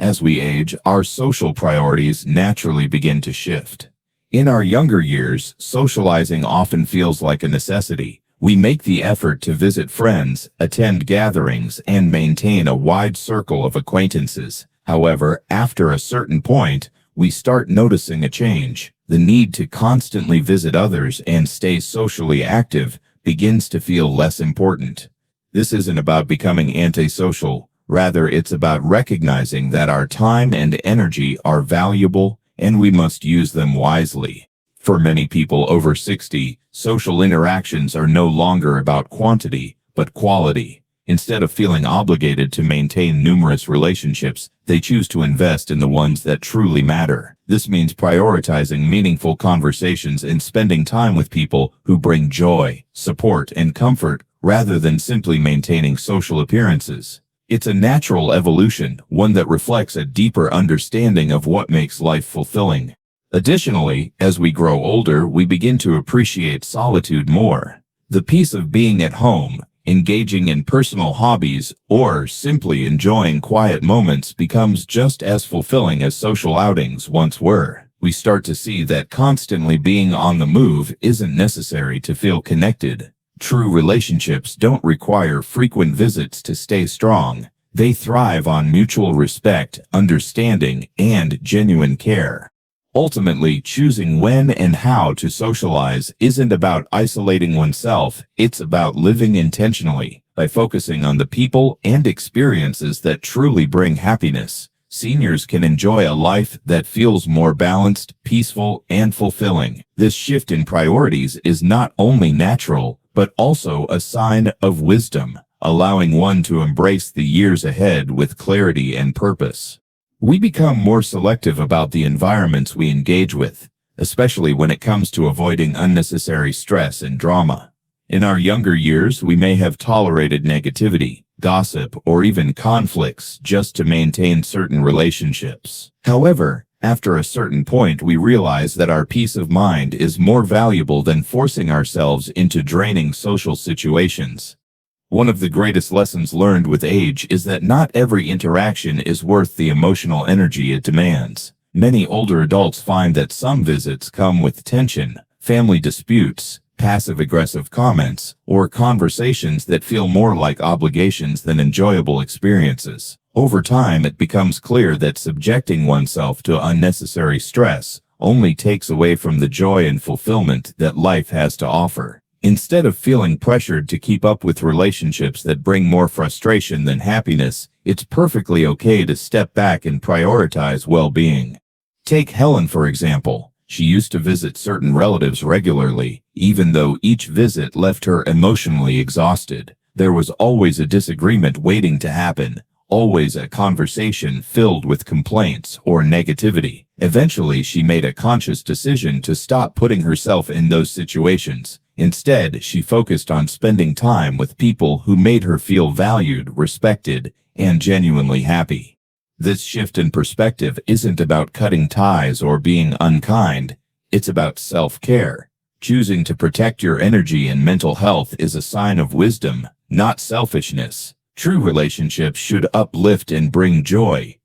As we age, our social priorities naturally begin to shift. In our younger years, socializing often feels like a necessity. We make the effort to visit friends, attend gatherings, and maintain a wide circle of acquaintances. However, after a certain point, we start noticing a change. The need to constantly visit others and stay socially active begins to feel less important. This isn't about becoming antisocial. Rather, it's about recognizing that our time and energy are valuable and we must use them wisely. For many people over 60, social interactions are no longer about quantity, but quality. Instead of feeling obligated to maintain numerous relationships, they choose to invest in the ones that truly matter. This means prioritizing meaningful conversations and spending time with people who bring joy, support, and comfort, rather than simply maintaining social appearances. It's a natural evolution, one that reflects a deeper understanding of what makes life fulfilling. Additionally, as we grow older, we begin to appreciate solitude more. The peace of being at home, engaging in personal hobbies, or simply enjoying quiet moments becomes just as fulfilling as social outings once were. We start to see that constantly being on the move isn't necessary to feel connected. True relationships don't require frequent visits to stay strong. They thrive on mutual respect, understanding, and genuine care. Ultimately, choosing when and how to socialize isn't about isolating oneself, it's about living intentionally. By focusing on the people and experiences that truly bring happiness, seniors can enjoy a life that feels more balanced, peaceful, and fulfilling. This shift in priorities is not only natural, but also a sign of wisdom, allowing one to embrace the years ahead with clarity and purpose. We become more selective about the environments we engage with, especially when it comes to avoiding unnecessary stress and drama. In our younger years, we may have tolerated negativity, gossip, or even conflicts just to maintain certain relationships. However, after a certain point, we realize that our peace of mind is more valuable than forcing ourselves into draining social situations. One of the greatest lessons learned with age is that not every interaction is worth the emotional energy it demands. Many older adults find that some visits come with tension, family disputes, passive-aggressive comments, or conversations that feel more like obligations than enjoyable experiences. Over time, it becomes clear that subjecting oneself to unnecessary stress only takes away from the joy and fulfillment that life has to offer. Instead of feeling pressured to keep up with relationships that bring more frustration than happiness, it's perfectly okay to step back and prioritize well-being. Take Helen, for example. She used to visit certain relatives regularly, even though each visit left her emotionally exhausted. There was always a disagreement waiting to happen, always a conversation filled with complaints or negativity. Eventually, she made a conscious decision to stop putting herself in those situations. Instead, she focused on spending time with people who made her feel valued, respected, and genuinely happy. This shift in perspective isn't about cutting ties or being unkind. It's about self-care. Choosing to protect your energy and mental health is a sign of wisdom, not selfishness. True relationships should uplift and bring joy,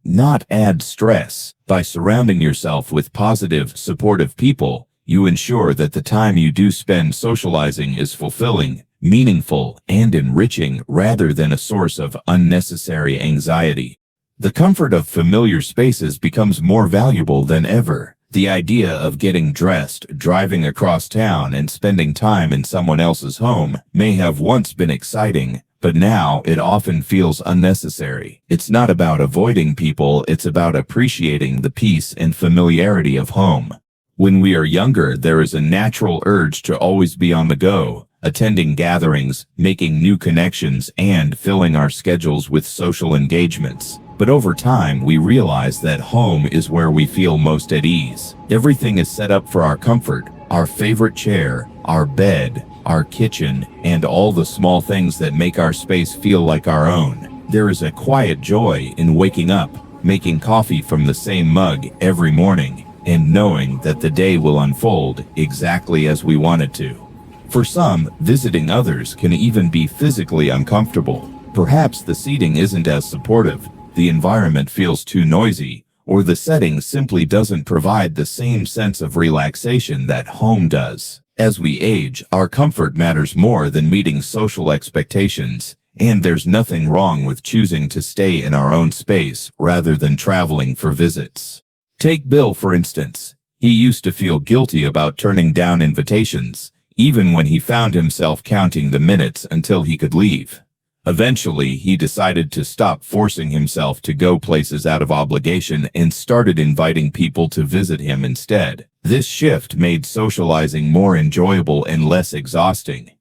not add stress. By surrounding yourself with positive, supportive people, you ensure that the time you do spend socializing is fulfilling, meaningful, and enriching rather than a source of unnecessary anxiety. The comfort of familiar spaces becomes more valuable than ever. The idea of getting dressed, driving across town, and spending time in someone else's home may have once been exciting, but now it often feels unnecessary. It's not about avoiding people, it's about appreciating the peace and familiarity of home. When we are younger, there is a natural urge to always be on the go, attending gatherings, making new connections, and filling our schedules with social engagements. But over time, we realize that home is where we feel most at ease. Everything is set up for our comfort: our favorite chair, our bed, our kitchen, and all the small things that make our space feel like our own. There is a quiet joy in waking up, making coffee from the same mug every morning, and knowing that the day will unfold exactly as we want it to. For some, visiting others can even be physically uncomfortable. Perhaps the seating isn't as supportive, the environment feels too noisy, or the setting simply doesn't provide the same sense of relaxation that home does. As we age, our comfort matters more than meeting social expectations, and there's nothing wrong with choosing to stay in our own space rather than traveling for visits. Take Bill, for instance. He used to feel guilty about turning down invitations, even when he found himself counting the minutes until he could leave. Eventually, he decided to stop forcing himself to go places out of obligation and started inviting people to visit him instead. This shift made socializing more enjoyable and less exhausting.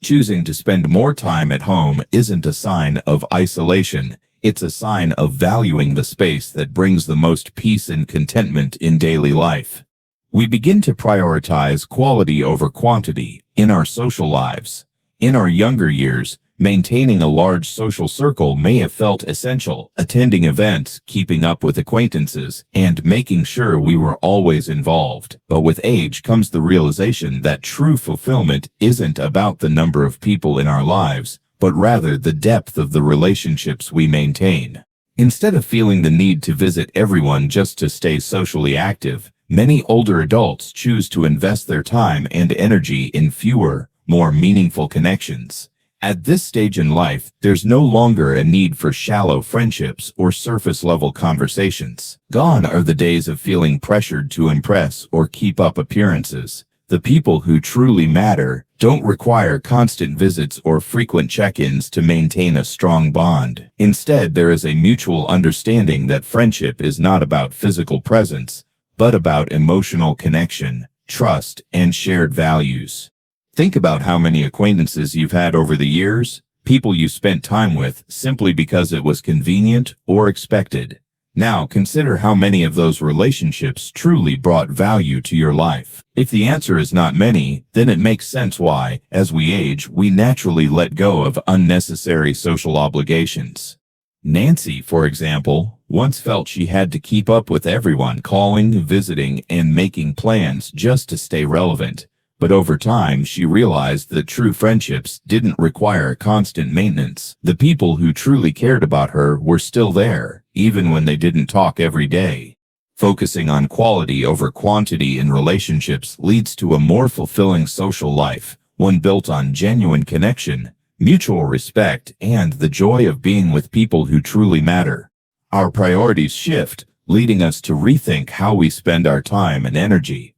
Choosing to spend more time at home isn't a sign of isolation, it's a sign of valuing the space that brings the most peace and contentment in daily life. We begin to prioritize quality over quantity in our social lives. In our younger years, maintaining a large social circle may have felt essential, attending events, keeping up with acquaintances, and making sure we were always involved. But with age comes the realization that true fulfillment isn't about the number of people in our lives, but rather the depth of the relationships we maintain. Instead of feeling the need to visit everyone just to stay socially active, many older adults choose to invest their time and energy in fewer, more meaningful connections. At this stage in life, there's no longer a need for shallow friendships or surface-level conversations. Gone are the days of feeling pressured to impress or keep up appearances. The people who truly matter don't require constant visits or frequent check-ins to maintain a strong bond. Instead, there is a mutual understanding that friendship is not about physical presence, but about emotional connection, trust, and shared values. Think about how many acquaintances you've had over the years, people you spent time with simply because it was convenient or expected. Now consider how many of those relationships truly brought value to your life. If the answer is not many, then it makes sense why, as we age, we naturally let go of unnecessary social obligations. Nancy, for example, once felt she had to keep up with everyone calling, visiting, and making plans just to stay relevant. But over time, she realized that true friendships didn't require constant maintenance. The people who truly cared about her were still there, even when they didn't talk every day. Focusing on quality over quantity in relationships leads to a more fulfilling social life, one built on genuine connection, mutual respect, and the joy of being with people who truly matter. Our priorities shift, leading us to rethink how we spend our time and energy.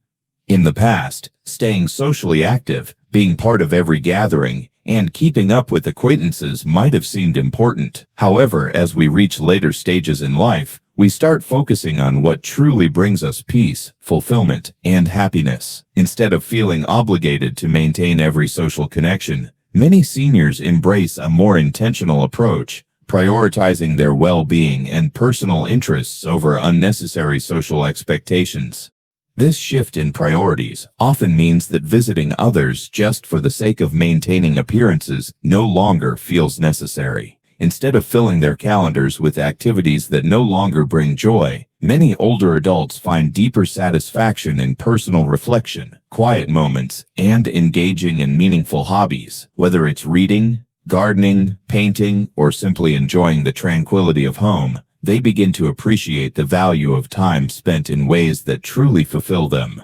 In the past, staying socially active, being part of every gathering, and keeping up with acquaintances might have seemed important. However, as we reach later stages in life, we start focusing on what truly brings us peace, fulfillment, and happiness. Instead of feeling obligated to maintain every social connection, many seniors embrace a more intentional approach, prioritizing their well-being and personal interests over unnecessary social expectations. This shift in priorities often means that visiting others just for the sake of maintaining appearances no longer feels necessary. Instead of filling their calendars with activities that no longer bring joy, many older adults find deeper satisfaction in personal reflection, quiet moments, and engaging in meaningful hobbies. Whether it's reading, gardening, painting, or simply enjoying the tranquility of home, they begin to appreciate the value of time spent in ways that truly fulfill them.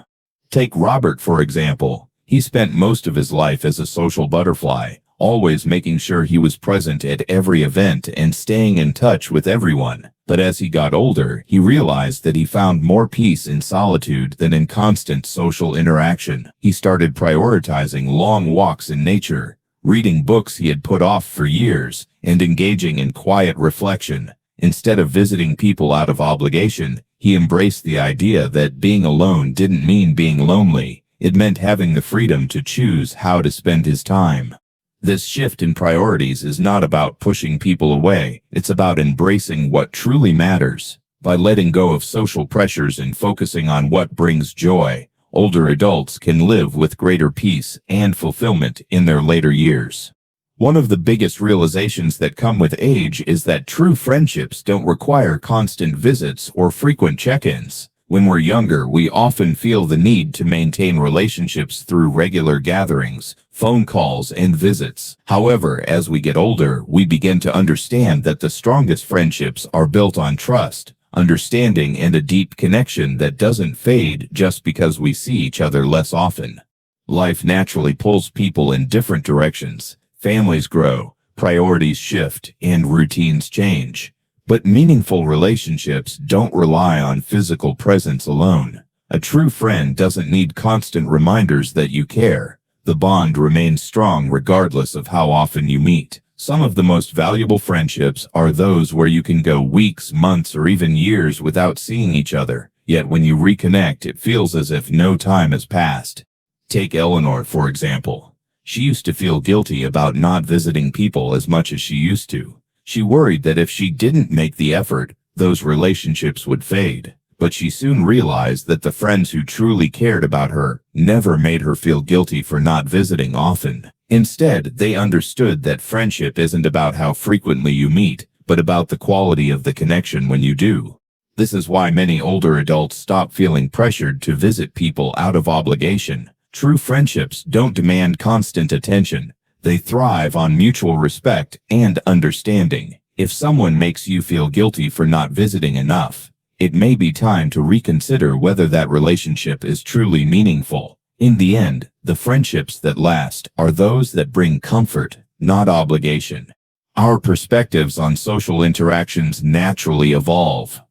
Take Robert, for example. He spent most of his life as a social butterfly, always making sure he was present at every event and staying in touch with everyone. But as he got older, he realized that he found more peace in solitude than in constant social interaction. He started prioritizing long walks in nature, reading books he had put off for years, and engaging in quiet reflection. Instead of visiting people out of obligation, he embraced the idea that being alone didn't mean being lonely. It meant having the freedom to choose how to spend his time. This shift in priorities is not about pushing people away. It's about embracing what truly matters. By letting go of social pressures and focusing on what brings joy, older adults can live with greater peace and fulfillment in their later years. One of the biggest realizations that come with age is that true friendships don't require constant visits or frequent check-ins. When we're younger, we often feel the need to maintain relationships through regular gatherings, phone calls, and visits. However, as we get older, we begin to understand that the strongest friendships are built on trust, understanding, and a deep connection that doesn't fade just because we see each other less often. Life naturally pulls people in different directions. Families grow, priorities shift, and routines change. But meaningful relationships don't rely on physical presence alone. A true friend doesn't need constant reminders that you care. The bond remains strong regardless of how often you meet. Some of the most valuable friendships are those where you can go weeks, months, or even years without seeing each other. Yet when you reconnect, it feels as if no time has passed. Take Eleanor, for example. She used to feel guilty about not visiting people as much as she used to. She worried that if she didn't make the effort, those relationships would fade. But she soon realized that the friends who truly cared about her never made her feel guilty for not visiting often. Instead, they understood that friendship isn't about how frequently you meet, but about the quality of the connection when you do. This is why many older adults stop feeling pressured to visit people out of obligation. True friendships don't demand constant attention. They thrive on mutual respect and understanding. If someone makes you feel guilty for not visiting enough, it may be time to reconsider whether that relationship is truly meaningful. In the end, the friendships that last are those that bring comfort, not obligation. Our perspectives on social interactions naturally evolve.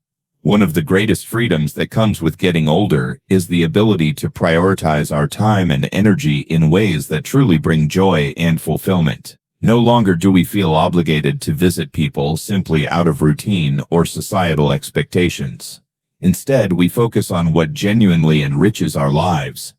One of the greatest freedoms that comes with getting older is the ability to prioritize our time and energy in ways that truly bring joy and fulfillment. No longer do we feel obligated to visit people simply out of routine or societal expectations. Instead, we focus on what genuinely enriches our lives.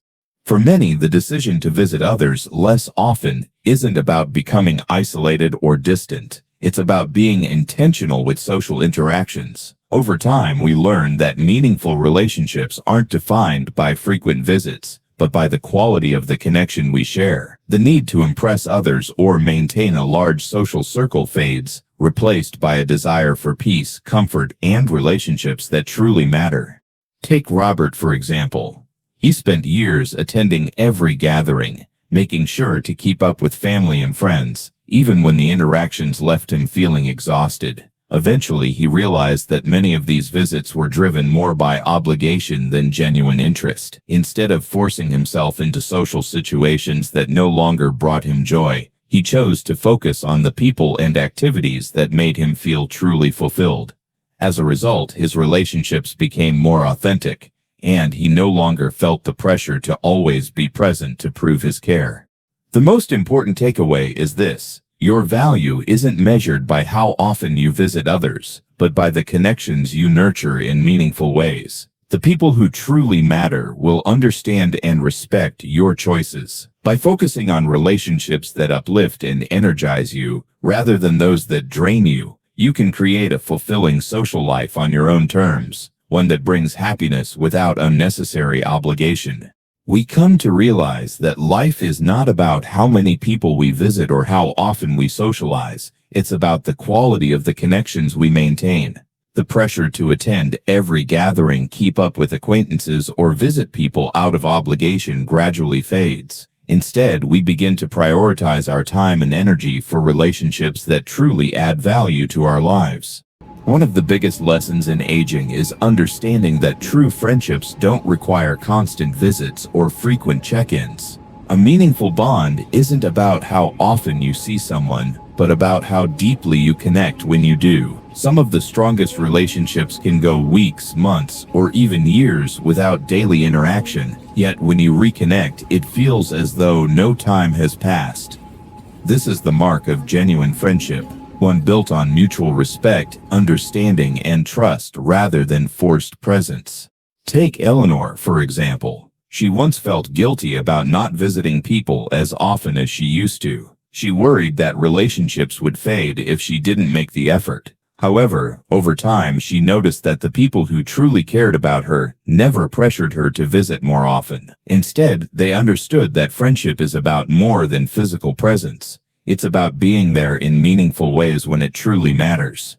For many, the decision to visit others less often isn't about becoming isolated or distant. It's about being intentional with social interactions. Over time, we learn that meaningful relationships aren't defined by frequent visits, but by the quality of the connection we share. The need to impress others or maintain a large social circle fades, replaced by a desire for peace, comfort, and relationships that truly matter. Take Robert, for example. He spent years attending every gathering, making sure to keep up with family and friends, even when the interactions left him feeling exhausted. Eventually, he realized that many of these visits were driven more by obligation than genuine interest. Instead of forcing himself into social situations that no longer brought him joy, he chose to focus on the people and activities that made him feel truly fulfilled. As a result, his relationships became more authentic, and he no longer felt the pressure to always be present to prove his care. The most important takeaway is this: your value isn't measured by how often you visit others, but by the connections you nurture in meaningful ways. The people who truly matter will understand and respect your choices. By focusing on relationships that uplift and energize you, rather than those that drain you, you can create a fulfilling social life on your own terms, one that brings happiness without unnecessary obligation. We come to realize that life is not about how many people we visit or how often we socialize. It's about the quality of the connections we maintain. The pressure to attend every gathering, keep up with acquaintances, or visit people out of obligation gradually fades. Instead, we begin to prioritize our time and energy for relationships that truly add value to our lives. One of the biggest lessons in aging is understanding that true friendships don't require constant visits or frequent check-ins. A meaningful bond isn't about how often you see someone, but about how deeply you connect when you do. Some of the strongest relationships can go weeks, months, or even years without daily interaction, yet when you reconnect, it feels as though no time has passed. This is the mark of genuine friendship. One built on mutual respect, understanding, and trust rather than forced presence. Take Eleanor, for example. She once felt guilty about not visiting people as often as she used to. She worried that relationships would fade if she didn't make the effort. However, over time, she noticed that the people who truly cared about her never pressured her to visit more often. Instead, they understood that friendship is about more than physical presence. It's about being there in meaningful ways when it truly matters.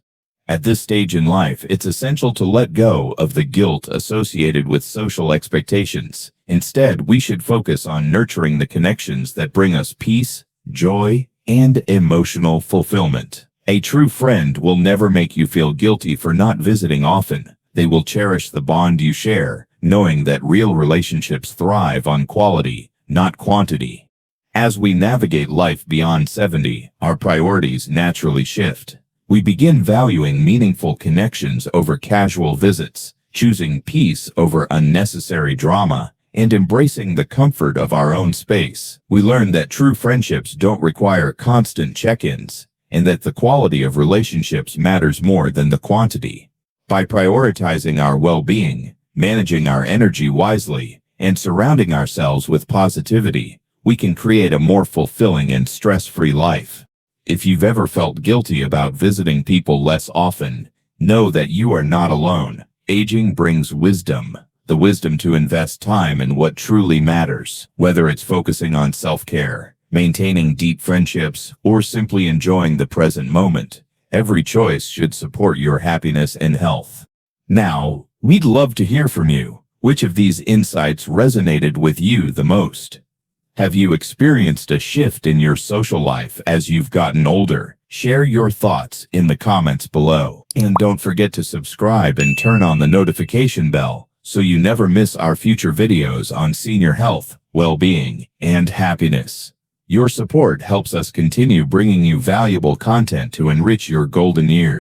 At this stage in life, it's essential to let go of the guilt associated with social expectations. Instead, we should focus on nurturing the connections that bring us peace, joy, and emotional fulfillment. A true friend will never make you feel guilty for not visiting often. They will cherish the bond you share, knowing that real relationships thrive on quality, not quantity. As we navigate life beyond 70, our priorities naturally shift. We begin valuing meaningful connections over casual visits, choosing peace over unnecessary drama, and embracing the comfort of our own space. We learn that true friendships don't require constant check-ins, and that the quality of relationships matters more than the quantity. By prioritizing our well-being, managing our energy wisely, and surrounding ourselves with positivity, we can create a more fulfilling and stress-free life. If you've ever felt guilty about visiting people less often, know that you are not alone. Aging brings wisdom, the wisdom to invest time in what truly matters. Whether it's focusing on self-care, maintaining deep friendships, or simply enjoying the present moment, every choice should support your happiness and health. Now, we'd love to hear from you. Which of these insights resonated with you the most? Have you experienced a shift in your social life as you've gotten older? Share your thoughts in the comments below. And don't forget to subscribe and turn on the notification bell so you never miss our future videos on senior health, well-being, and happiness. Your support helps us continue bringing you valuable content to enrich your golden years.